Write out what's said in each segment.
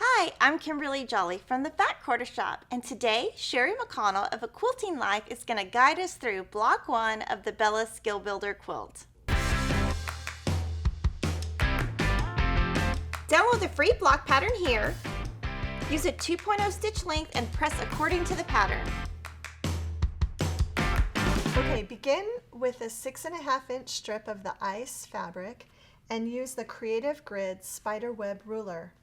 Hi, I'm Kimberly Jolly from the Fat Quarter Shop, and today Sherry McConnell of A Quilting Life is going to guide us through Block 1 of the Bella Skill Builder quilt. Download the free block pattern here. Use a 2.0 stitch length and press according to the pattern. Okay, begin with a 6.5 inch strip of the ice fabric and use the Creative Grid spider web ruler.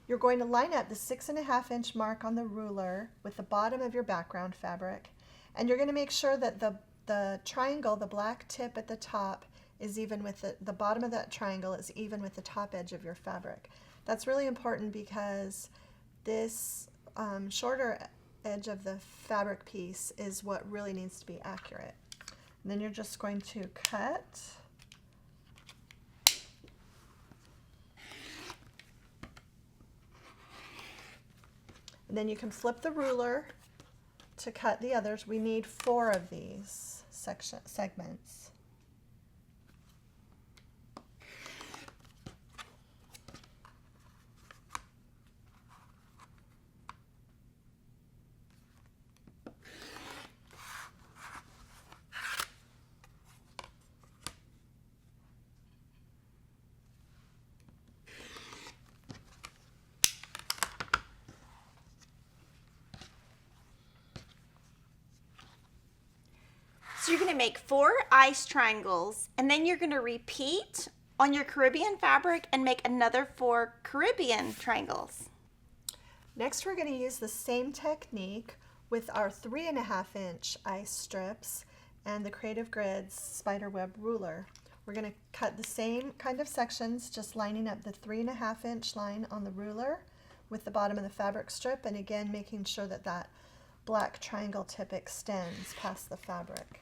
You're going to line up the 6.5 inch mark on the ruler with the bottom of your background fabric, and you're going to make sure that the triangle, the black tip at the top, is even with the bottom of that triangle is even with the top edge of your fabric. That's really important because this shorter edge of the fabric piece is what really needs to be accurate. And then you're just going to cut. And then you can flip the ruler to cut the others. We need 4 of these segments. So you're going to make 4 ice triangles, and then you're going to repeat on your Caribbean fabric and make another 4 Caribbean triangles. Next, we're going to use the same technique with our 3.5 inch ice strips and the Creative Grids spider web ruler. We're going to cut the same kind of sections, just lining up the 3.5 inch line on the ruler with the bottom of the fabric strip, and again making sure that that black triangle tip extends past the fabric.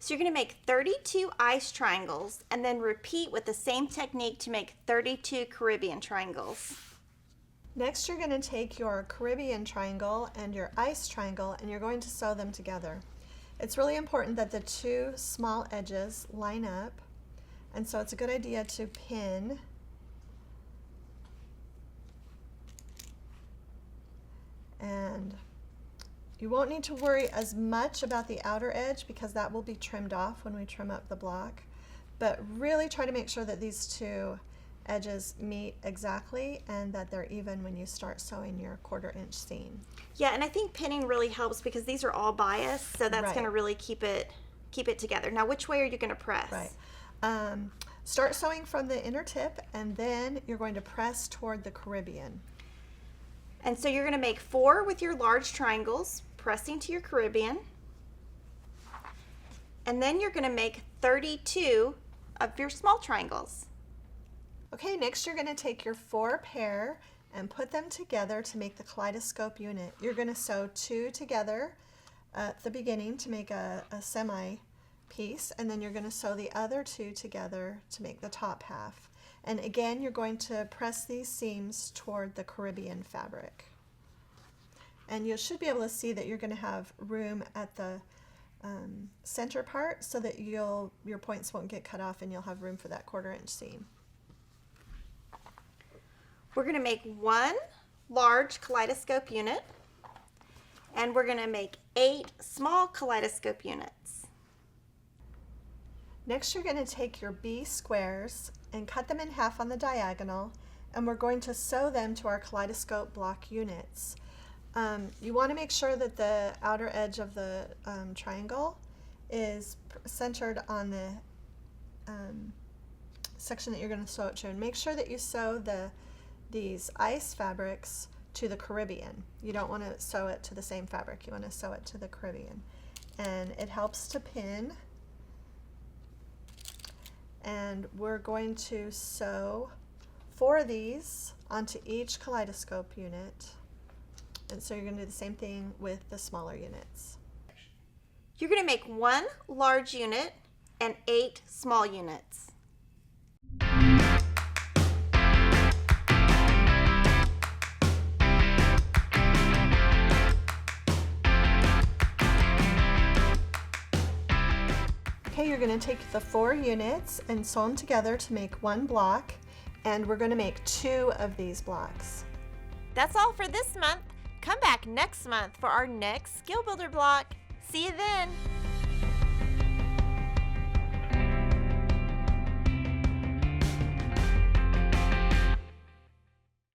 So you're going to make 32 ice triangles and then repeat with the same technique to make 32 Caribbean triangles. Next, you're going to take your Caribbean triangle and your ice triangle and you're going to sew them together. It's really important that the 2 small edges line up, and so it's a good idea to pin and you won't need to worry as much about the outer edge because that will be trimmed off when we trim up the block, but really try to make sure that these 2 edges meet exactly and that they're even when you start sewing your 1/4 inch seam. Yeah, and I think pinning really helps because these are all biased, so that's Right. going to really keep it together. Now, which way are you going to press? Right. Start sewing from the inner tip and then you're going to press toward the Caribbean. And so you're going to make 4 with your large triangles, pressing to your Caribbean. And then you're going to make 32 of your small triangles. Okay, next you're going to take your 4 pair and put them together to make the Kaleidoscope unit. You're going to sew 2 together at the beginning to make a semi piece, and then you're going to sew the other 2 together to make the top half. And again, you're going to press these seams toward the Caribbean fabric. And you should be able to see that you're going to have room at the center part so that your points won't get cut off and you'll have room for that 1/4 inch seam. We're going to make 1 large Kaleidoscope unit, and we're going to make 8 small Kaleidoscope units. Next, you're going to take your B squares and cut them in half on the diagonal, and we're going to sew them to our Kaleidoscope block units. You want to make sure that the outer edge of the triangle is centered on the section that you're going to sew it to, and make sure that you sew these ice fabrics to the Caribbean. You don't want to sew it to the same fabric, you want to sew it to the Caribbean. And it helps to pin. And we're going to sew 4 of these onto each Kaleidoscope unit. And so you're going to do the same thing with the smaller units. You're going to make 1 large unit and 8 small units. Okay, you're going to take the 4 units and sew them together to make one block, and we're going to make 2 of these blocks. That's all for this month. Come back next month for our next Skill Builder block. See you then!